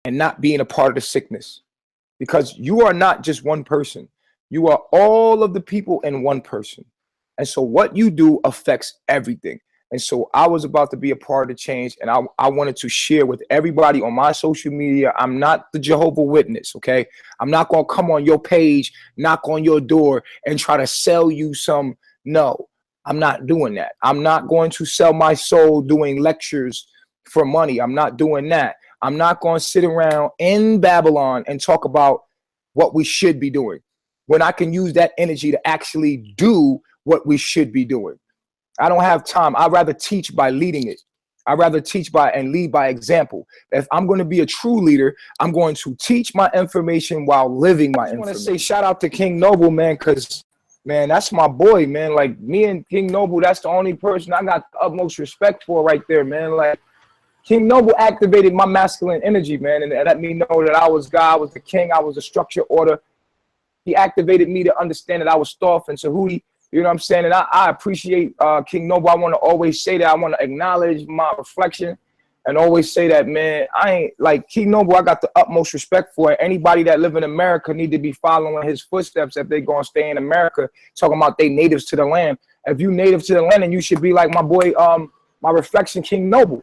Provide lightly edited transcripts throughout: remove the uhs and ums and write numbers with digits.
and not being a part of the sickness, because you are not just one person. You are all of the people in one person. And so what you do affects everything. And so I was about to be a part of the change, and I wanted to share with everybody on my social media. I'm not the Jehovah Witness, okay? I'm not going to come on your page, knock on your door, and try to sell you some. No, I'm not doing that. I'm not going to sell my soul doing lectures for money. I'm not doing that. I'm not going to sit around in Babylon and talk about what we should be doing when I can use that energy to actually do what we should be doing. I don't have time. I'd rather teach by leading it. I'd rather teach by and lead by example. If I'm going to be a true leader, I'm going to teach my information while living my information. I want to say shout out to King Noble, man, because, man, that's my boy, man. Like, me and King Noble, that's the only person I got the utmost respect for right there, man. Like, King Noble activated my masculine energy, man, and let me know that I was God, I was the king, I was a structured order. He activated me to understand that I was Thoth and Tahuti. You know what I'm saying? And I appreciate King Noble. I want to always say that. I want to acknowledge my reflection and always say that, man, I ain't like King Noble. I got the utmost respect for it. Anybody that live in America need to be following his footsteps if they're going to stay in America, talking about they natives to the land. If you native to the land, then you should be like my boy, my reflection, King Noble.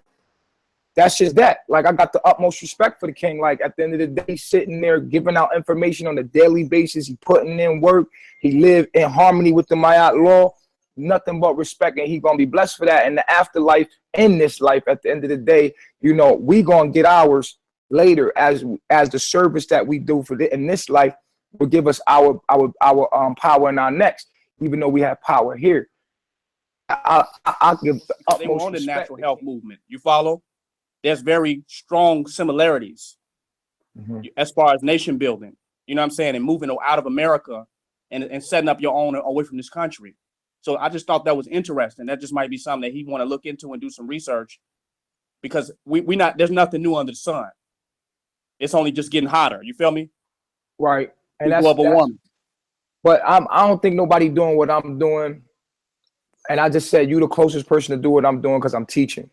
That's just that. Like, I got the utmost respect for the king. Like, at the end of the day, sitting there giving out information on a daily basis. He putting in work. He lived in harmony with the Mayat law. Nothing but respect, and he gonna be blessed for that in the afterlife. In this life, at the end of the day, you know, we gonna get ours later as the service that we do for in this life will give us our power in our next. Even though we have power here, I give the utmost they were on the respect. natural health movement. You follow? There's very strong similarities as far as nation building, you know what I'm saying, and moving out of America and setting up your own away from this country. So I just thought that was interesting. That just might be something that he want to look into and do some research, because there's nothing new under the sun. It's only just getting hotter. You feel me? Right. And that's global warming. But I don't think nobody doing what I'm doing. And I just said you the closest person to do what I'm doing because I'm teaching.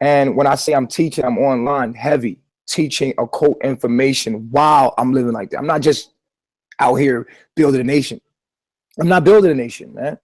And when I say I'm teaching, I'm online heavy, teaching occult information while I'm living like that. I'm not just out here building a nation. I'm not building a nation, man.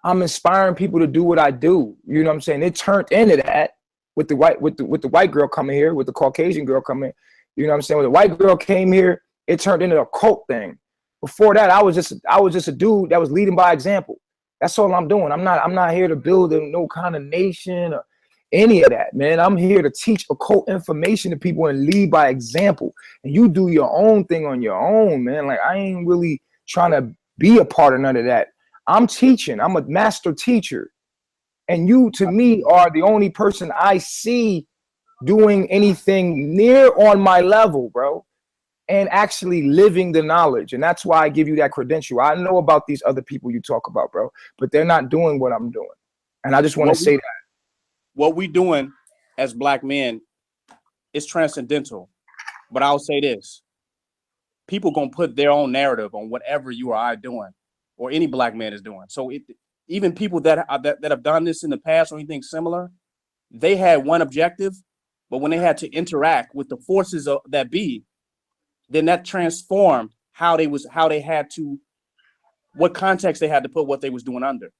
I'm inspiring people to do what I do. You know what I'm saying? It turned into that with the white girl coming here, with the Caucasian girl coming. You know what I'm saying? When the white girl came here, it turned into a cult thing. Before that, I was just a dude that was leading by example. That's all I'm doing. I'm not here to build no kind of nation or any of that, man. I'm here to teach occult information to people and lead by example. And you do your own thing on your own, man. Like, I ain't really trying to be a part of none of that. I'm teaching. I'm a master teacher. And you, to me, are the only person I see doing anything near on my level, bro, and actually living the knowledge. And that's why I give you that credential. I know about these other people you talk about, bro, but they're not doing what I'm doing. And I just want to say that. What we doing as Black men is transcendental. But I'll say this. People going to put their own narrative on whatever you or I doing, or any Black man is doing. So even people that have done this in the past or anything similar, they had one objective, but when they had to interact with the forces that be, then that transformed what context they had to put what they was doing under.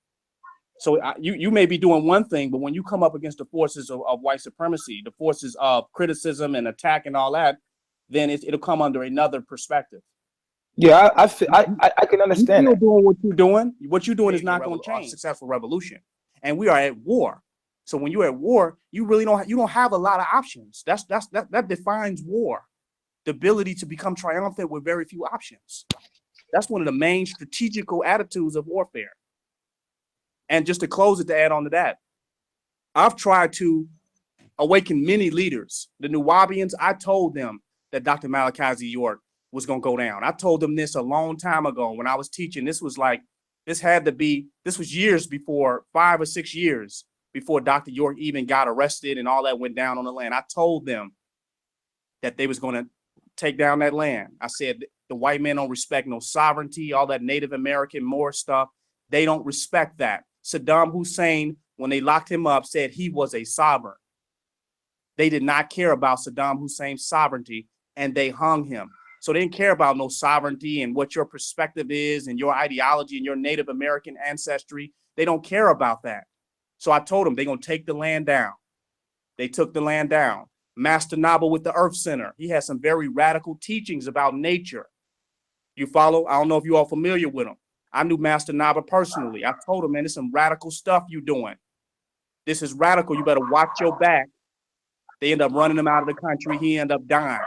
So you may be doing one thing, but when you come up against the forces of white supremacy, the forces of criticism and attack and all that, then it'll come under another perspective. Yeah, I can understand. You're doing what you're doing. What you're doing is not going to change. Successful revolution, and we are at war. So when you're at war, you really don't have a lot of options. That defines war. The ability to become triumphant with very few options. That's one of the main strategical attitudes of warfare. And just to close it, to add on to that, I've tried to awaken many leaders. The Nuwabians, I told them that Dr. Malachi York was going to go down. I told them this a long time ago when I was teaching. This was years before, 5 or 6 years before Dr. York even got arrested and all that went down on the land. I told them that they was going to take down that land. I said, the white men don't respect no sovereignty, all that Native American Moor stuff. They don't respect that. Saddam Hussein, when they locked him up, said he was a sovereign. They did not care about Saddam Hussein's sovereignty, and they hung him. So they didn't care about no sovereignty and what your perspective is and your ideology and your Native American ancestry. They don't care about that. So I told them they're going to take the land down. They took the land down. Master Naba with the Earth Center, he has some very radical teachings about nature. You follow? I don't know if you all familiar with him. I knew Master Naba personally. I told him, man, there's some radical stuff you doing. This is radical. You better watch your back. They end up running him out of the country. He ended up dying.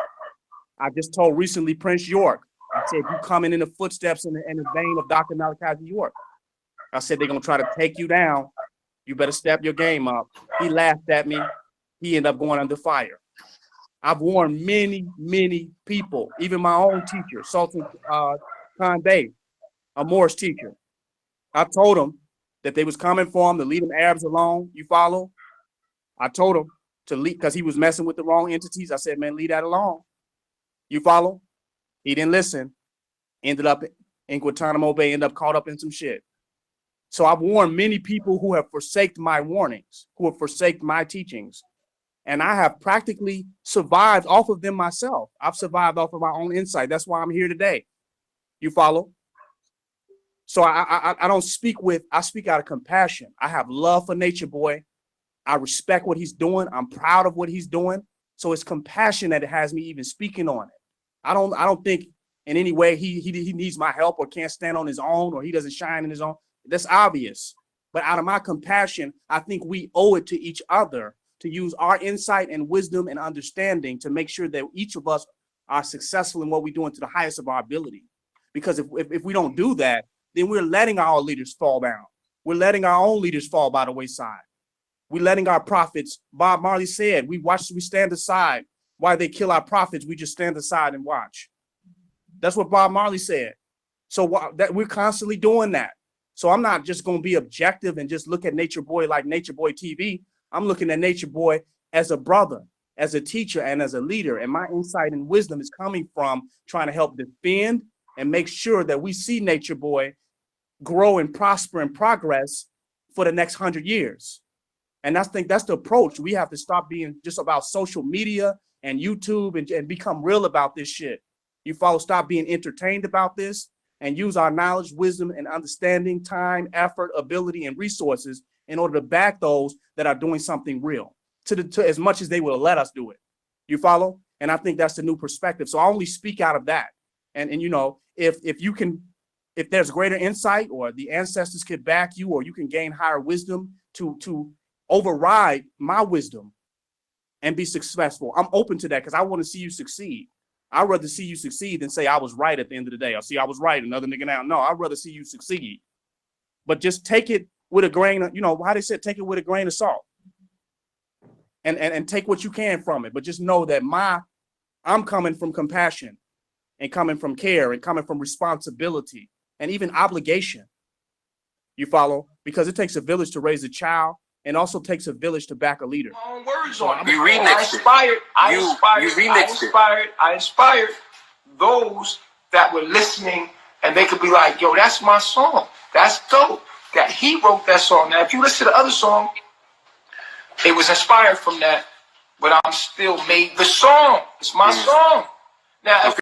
I just told recently Prince York, I said, you coming in the footsteps in the vein of Dr. Malachi York. I said, they're going to try to take you down. You better step your game up. He laughed at me. He ended up going under fire. I've warned many, many people, even my own teacher, Sultan Khan Bey, a Moorish teacher. I told him that they was coming for him to leave them Arabs alone. You follow? I told him to leave because he was messing with the wrong entities. I said, man, leave that alone. You follow? He didn't listen. Ended up in Guantanamo Bay, ended up caught up in some shit. So I've warned many people who have forsaken my warnings, who have forsaken my teachings. And I have practically survived off of them myself. I've survived off of my own insight. That's why I'm here today. You follow? So I don't speak with, I speak out of compassion. I have love for Nature Boy. I respect what he's doing. I'm proud of what he's doing. So it's compassion that it has me even speaking on it. I don't think in any way he needs my help or can't stand on his own or he doesn't shine in his own. That's obvious. But out of my compassion, I think we owe it to each other to use our insight and wisdom and understanding to make sure that each of us are successful in what we're doing to the highest of our ability. Because if we don't do that, then we're letting our leaders fall down. We're letting our own leaders fall by the wayside. We're letting our prophets, Bob Marley said, we stand aside. Why they kill our prophets, we just stand aside and watch. That's what Bob Marley said. So that we're constantly doing that. So I'm not just going to be objective and just look at Nature Boy like Nature Boy TV. I'm looking at Nature Boy as a brother, as a teacher, and as a leader. And my insight and wisdom is coming from trying to help defend and make sure that we see Nature Boy grow and prosper and progress for the next 100 years. And I think that's the approach. We have to stop being just about social media and YouTube and become real about this shit. You follow, stop being entertained about this and use our knowledge, wisdom, and understanding, time, effort, ability, and resources in order to back those that are doing something real to as much as they will let us do it. You follow? And I think that's the new perspective. So I only speak out of that. And you know, if there's greater insight or the ancestors could back you or you can gain higher wisdom to override my wisdom and be successful, I'm open to that because I want to see you succeed. I'd rather see you succeed than say I was right at the end of the day. Or see, I was right, another nigga now. No, I'd rather see you succeed. But just take it with a grain of, you know, how they said, take it with a grain of salt. And take what you can from it. But just know that I'm coming from compassion and coming from care and coming from responsibility and even obligation. You follow? Because it takes a village to raise a child and also takes a village to back a leader. Words on it. I inspired those that were listening and they could be like, yo, that's my song. That's dope. That he wrote that song. Now, if you listen to the other song, it was inspired from that, but I'm still made the song. It's my song. Now, if